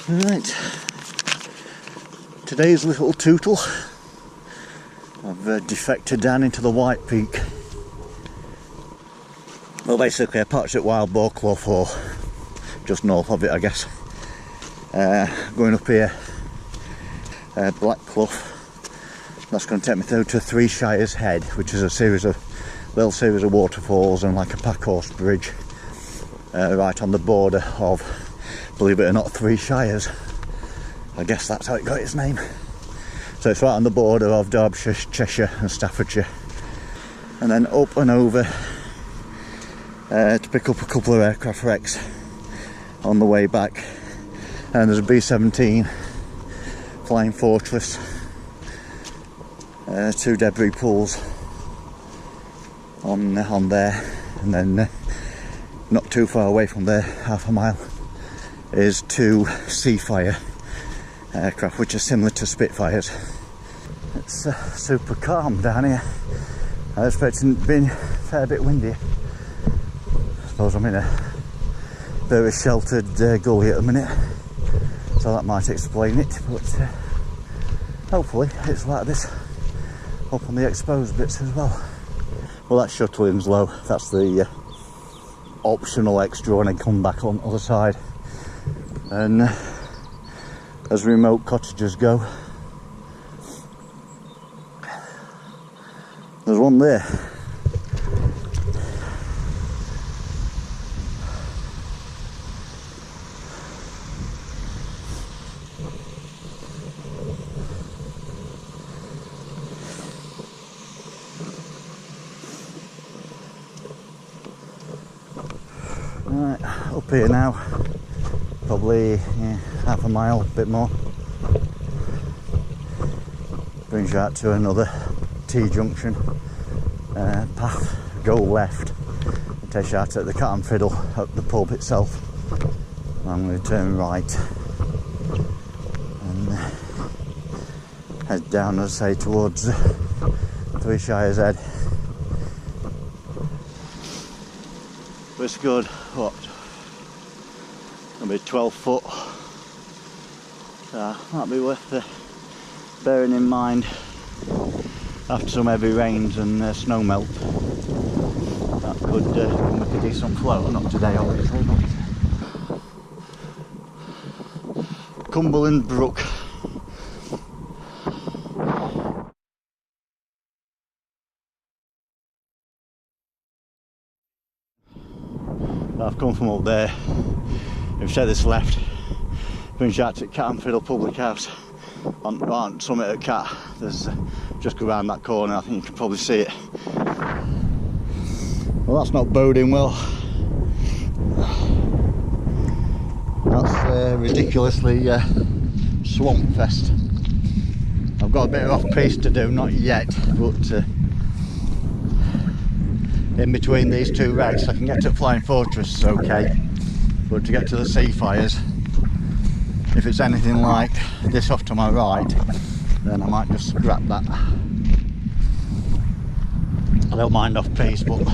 Right, today's little tootle. I've defected down into the White Peak. Well, basically I parked at Wildboarclough, or just north of it I guess. Going up here, Black Clough. That's going to take me through to Shires Head, which is a little series of waterfalls and like a packhorse bridge, right on the border of, believe it or not, 3 shires. I guess that's how it got its name. So it's right on the border of Derbyshire, Cheshire and Staffordshire. And then up and over to pick up a couple of aircraft wrecks on the way back. And there's a B17 Flying Fortress, 2 debris pools on there, and then not too far away from there, half a mile, is 2 Seafire aircraft, which are similar to Spitfires. It's super calm down here. I was expecting it to be a fair bit windier. I suppose I'm in a very sheltered gully at the minute, so that might explain it, but hopefully it's like this up on the exposed bits as well. Well, that's Shutlingsloe. That's the optional extra when I come back on the other side. And as remote cottages go, there's one there. Right, up here now, probably half a mile, a bit more. Brings you out to another T-junction path. Go left, it takes you out at the Cat and Fiddle, at the pub itself. I'm going to turn right and head down, as I say, towards 3 Shires Head. It's good, what, maybe 12 foot, so that'll be worth bearing in mind after some heavy rains and snow melt. That could make a decent flow, not today obviously, but Cumberland brook. I've come from up there. If you take this left, brings you out to Cat and Fiddle Public House on summit of Cat. There's just go around that corner, I think you can probably see it. Well, that's not boding well. That's ridiculously swamp fest. I've got a bit of off-piste to do, not yet, but in between these 2 wrecks I can get to Flying Fortress, okay, but to get to the Seafires, if it's anything like this off to my right, then I might just scrap that. I don't mind off-piste, but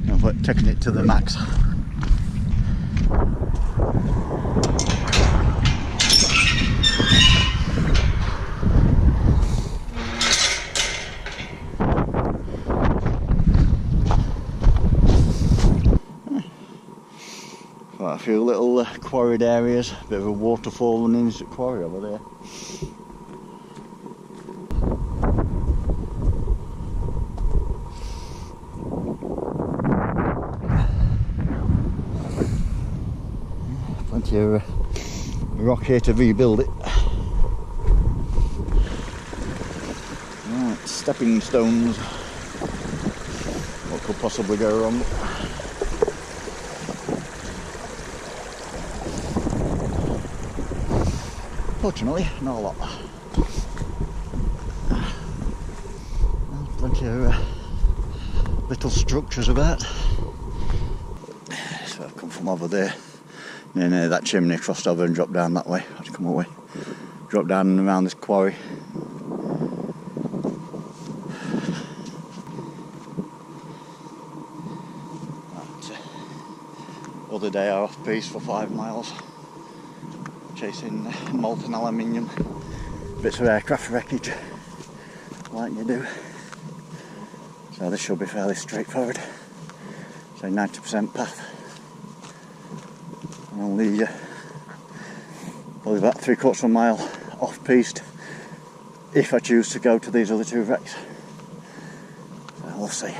I've taken it to the max. Quite a few little quarried areas, a bit of a waterfall running into the quarry over there. Plenty of rock here to rebuild it. Right, stepping stones. What could possibly go wrong? Fortunately, not a lot. Plenty of little structures about. So I've come from over there, near that chimney, crossed over and dropped down that way. I had to come away. Drop down and around this quarry. Other day I off-piste for 5 miles. chasing molten aluminium, bits of aircraft wreckage, like you do. So this should be fairly straightforward. So 90% path. And only probably about 3/4 of a mile off piste if I choose to go to these other two wrecks. So we'll see.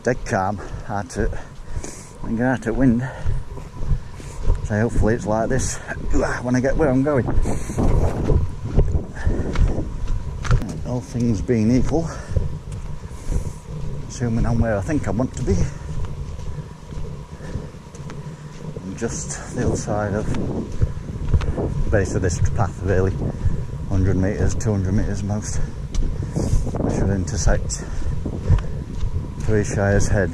Dead calm, I'm getting out of wind. So hopefully it's like this when I get where I'm going. All things being equal, assuming I'm where I think I want to be, I'm just the other side of the base of this path really, 100 metres, 200 metres most. I should intersect 3 Shires Head.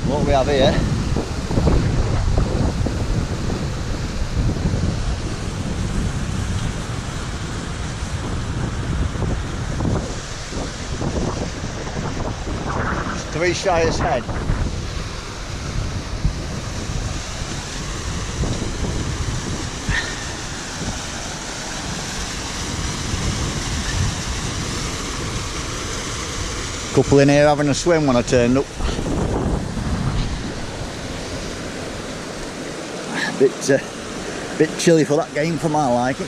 What we have here is 3 Shires Head. Couple in here having a swim when I turned up. Bit chilly for that game for my liking.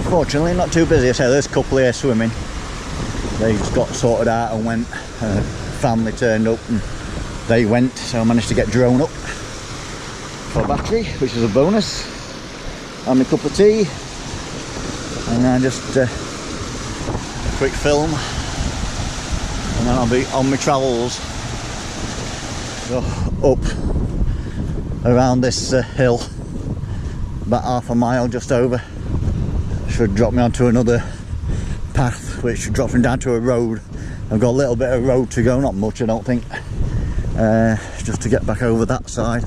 Fortunately not too busy. I say there's a couple here swimming. They just got sorted out and went. Family turned up and they went, so I managed to get drone up for a battery, which is a bonus. And my cup of tea, and then just a quick film, and then I'll be on my travels So up around this hill, about half a mile just over, should drop me onto another path which drops me down to a road. I've got a little bit of road to go, not much I don't think, just to get back over that side.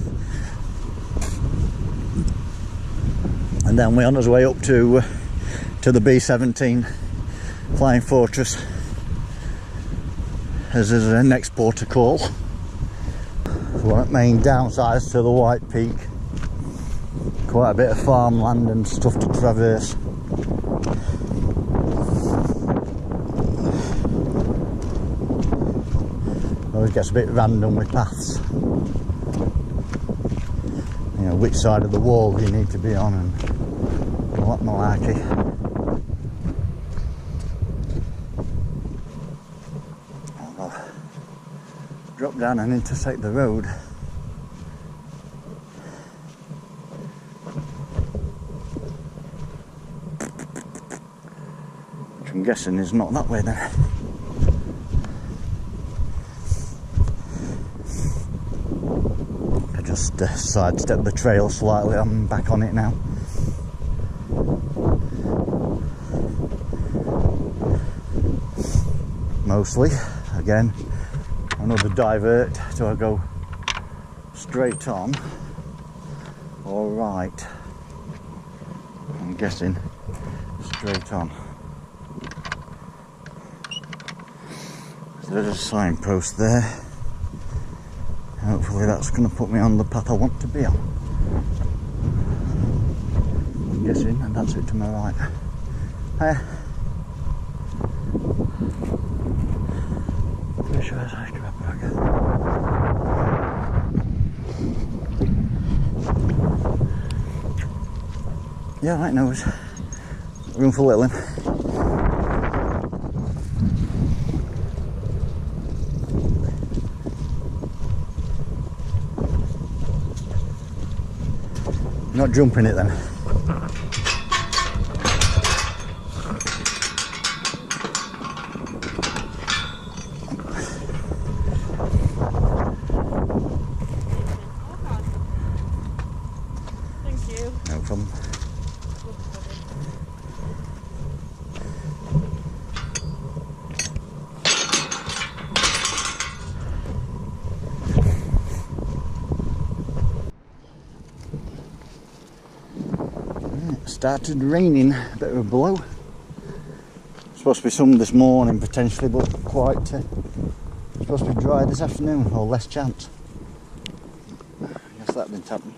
And then we're on our way up to the B17 Flying Fortress, as is the next port of call. One of the main downsides to the White Peak, quite a bit of farmland and stuff to traverse. Always gets a bit random with paths, you know, which side of the wall you need to be on and what malarkey. I'll drop down and intersect the road. Which I'm guessing is not that way then. I just sidestepped the trail slightly, I'm back on it now. Mostly, again, another divert. Do I go straight on or right? I'm guessing straight on. So there's a signpost there. Hopefully that's going to put me on the path I want to be on. I'm guessing, and that's it to my right. Shires Head. Yeah, right now it's room for little him. Not jumping it then. Started raining, a bit of a blow. Supposed to be some this morning potentially, but quite supposed to be dry this afternoon, or less chance. I guess that didn't happen.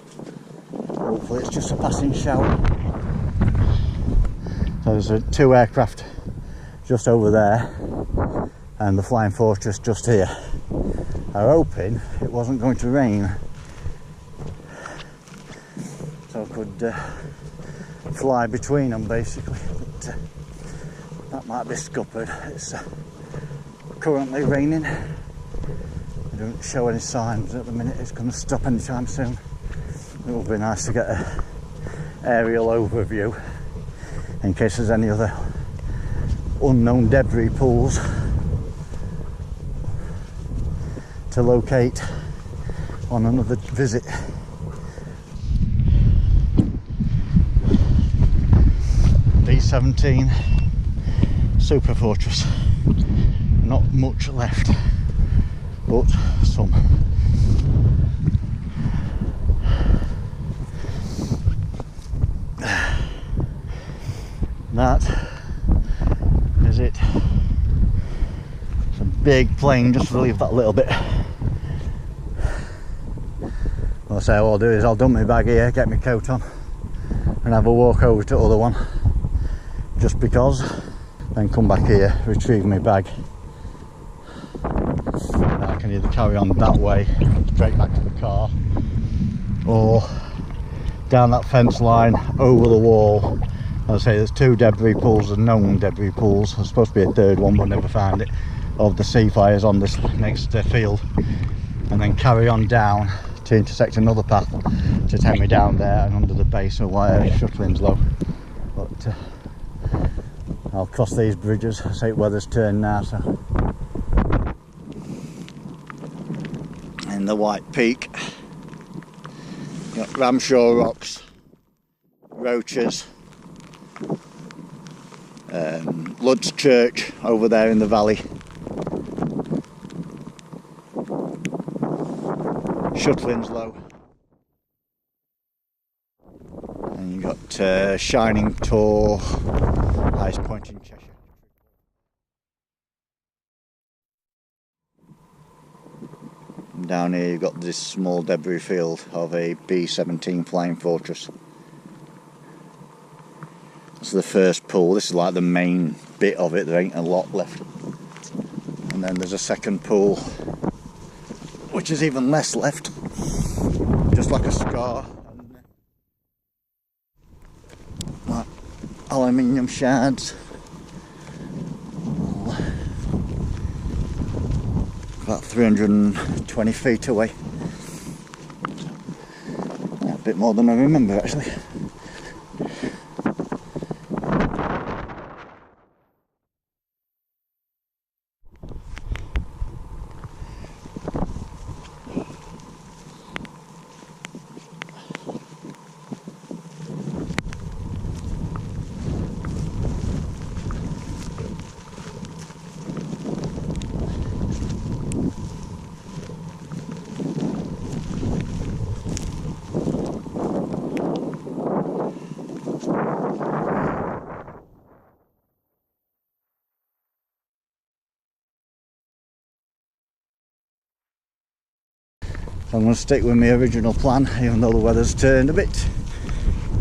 Hopefully it's just a passing shower. So there's two aircraft just over there and the Flying Fortress just here. I'm hoping it wasn't going to rain, so I could fly between them basically, but that might be scuppered. It's currently raining. It doesn't show any signs at the minute it's going to stop anytime soon. It would be nice to get an aerial overview in case there's any other unknown debris pools to locate on another visit. B17 Super Fortress. Not much left, but some. That is it. It's a big plane, just to leave that little bit. I'll say what I'll do is I'll dump my bag here, get my coat on, and have a walk over to the other one. Just because, then come back here, retrieve my bag. And I can either carry on that way, straight back to the car, or down that fence line, over the wall. As I say, there's two debris pools, and known debris pools. There's supposed to be a third one, but never found it, of the Seafires on this next field. And then carry on down to intersect another path to take me down there and under the base of Shutlingsloe. But I'll cross these bridges. I say weather's turned now, so. And and the White Peak. You've got Ramshaw Rocks, Roaches, Lud's Church over there in the valley, Shutlingsloe, and you've got Shining Tor, highest point in Cheshire. And down here you've got this small debris field of a B17 Flying fortress. That's the first pool. This is like the main bit of it, there ain't a lot left. And then there's a second pool, which is even less left, just like a scar. Like aluminium shards. About 320 feet away. A bit more than I remember actually. I'm going to stick with my original plan, even though the weather's turned a bit.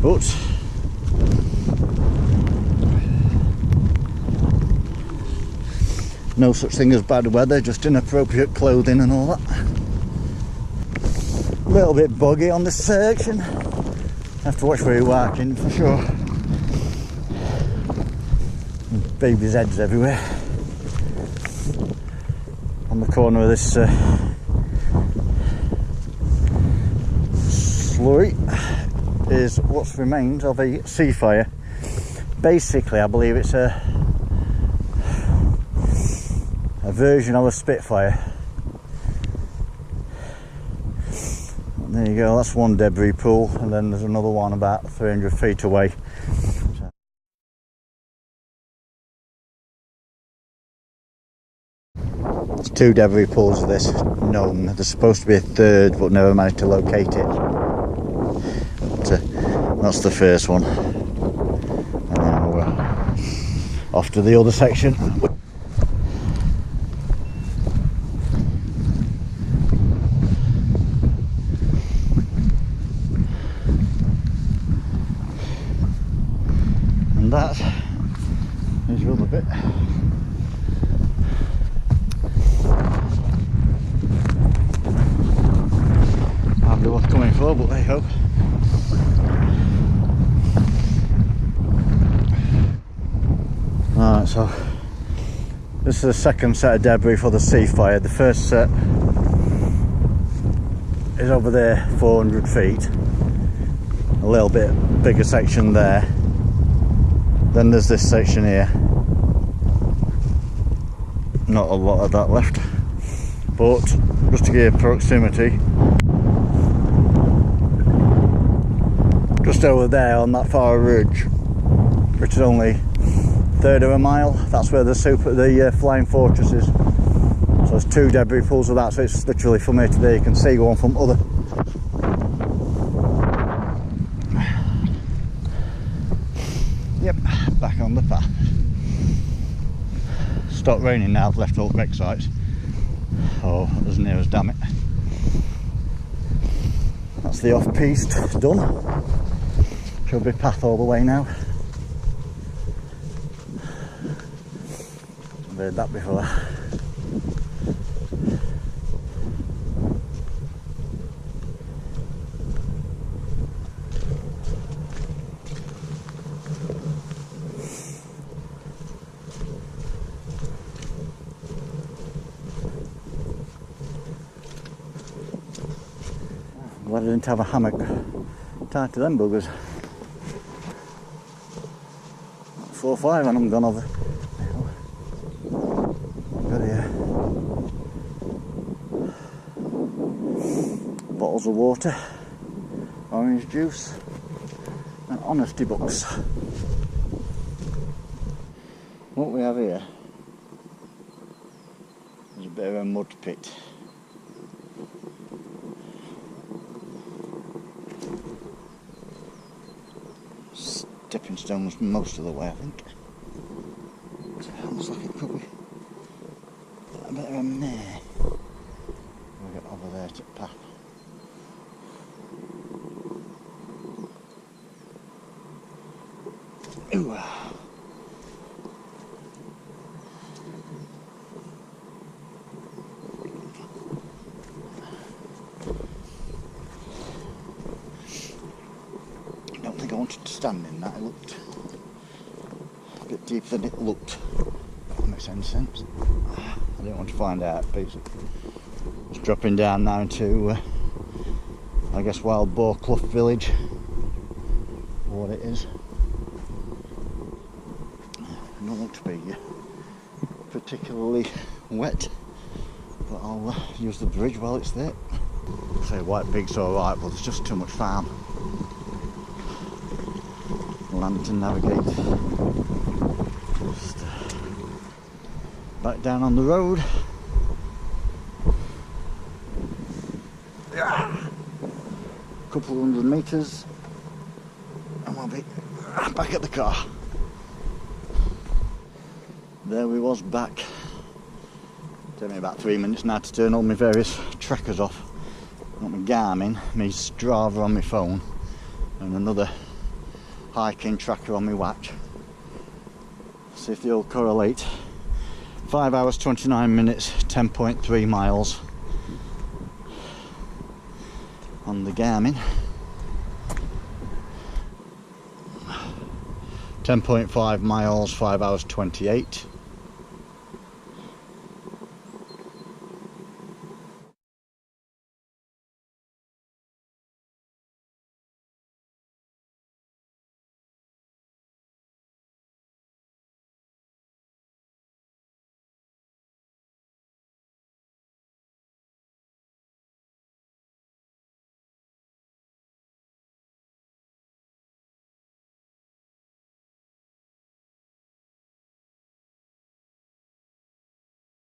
But no such thing as bad weather, just inappropriate clothing and all that. A little bit buggy on this section. Have to watch where you're walking for sure. Babies' heads everywhere. On the corner of this slurry is what's remains of a Seafire. Basically, I believe it's a version of a Spitfire. And there you go, that's one debris pool, and then there's another one about 300 feet away. There's two debris pools of this known. There's supposed to be a third, but never managed to locate it. That's the first one, and now we're off to the other section. And that is the other bit. Hardly worth coming for, but hey ho. Alright, so this is the second set of debris for the Seafire. The first set is over there, 400 feet. A little bit bigger section there. Then there's this section here. Not a lot of that left. But just to give proximity, just over there on that far ridge, which is only third of a mile, that's where the Flying Fortress is. So there's two debris pools of that, so it's literally from here to there. You can see one from other. Yep, back on the path. Stopped raining now, I've left all the wreck sites. Oh, as near as damn it. That's the off-piste done. Should be path all the way now. I've heard that before. Glad I didn't have a hammock tied to them buggers. 4 or 5 and I'm gone over. Good here. bottles of water, orange juice and honesty books. What we have here is a bit of a mud pit. Stepping stones most of the way, I think. It looks like it could be a bit of a mare. We'll get over there to the path. Ooh. I don't think I wanted to stand in that. It looked a bit deeper than it looked. If that makes any sense. I didn't want to find out, basically. It's dropping down now to I guess Wildboarclough village, or what it is. It don't look to be particularly wet, but I'll use the bridge while it's there. Say White Pig's alright, but there's just too much farm land to navigate. Just back down on the road. Couple hundred metres and we'll be back at the car. There we was, back. Took me about 3 minutes now to turn all my various trackers off. Got my Garmin, my Strava on my phone and another hiking tracker on my watch. See if they all correlate. 5 hours 29 minutes, 10.3 miles on the Garmin. 10.5 miles, 5 hours 28.